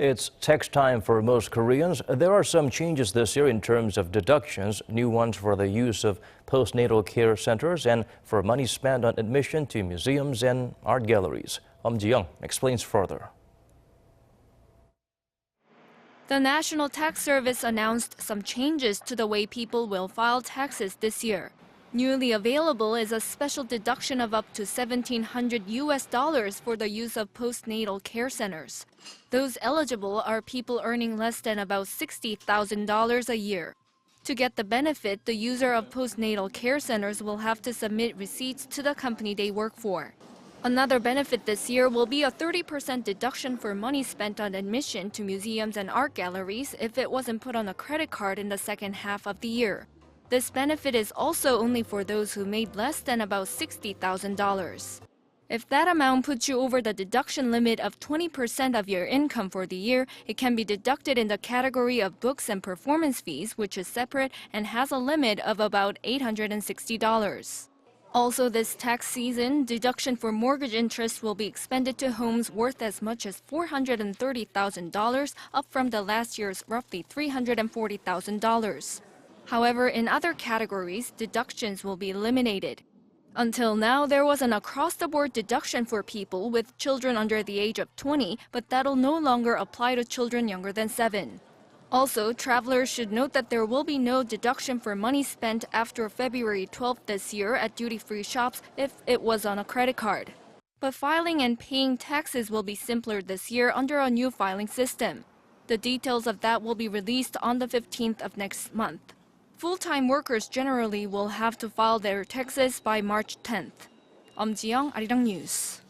It's tax time for most Koreans. There are some changes this year in terms of deductions, new ones for the use of postnatal care centers and for money spent on admission to museums and art galleries. Eum Ji-young explains further. The National Tax Service announced some changes to the way people will file taxes this year. Newly available is a special deduction of up to $1,700 for the use of postnatal care centers. Those eligible are people earning less than about $60,000 a year. To get the benefit, the user of postnatal care centers will have to submit receipts to the company they work for. Another benefit this year will be a 30% deduction for money spent on admission to museums and art galleries if it wasn't put on a credit card in the second half of the year. This benefit is also only for those who made less than about $60,000. If that amount puts you over the deduction limit of 20% of your income for the year, it can be deducted in the category of books and performance fees, which is separate and has a limit of about $860. Also this tax season, deduction for mortgage interest will be expended to homes worth as much as $430,000, up from the last year's roughly $340,000. However, in other categories, deductions will be eliminated. Until now, there was an across-the-board deduction for people with children under the age of 20, but that'll no longer apply to children younger than 7. Also, travelers should note that there will be no deduction for money spent after February 12th this year at duty-free shops if it was on a credit card. But filing and paying taxes will be simpler this year under a new filing system. The details of that will be released on the 15th of next month. Full-time workers generally will have to file their taxes by March 10th. Eum Ji-young, Arirang News.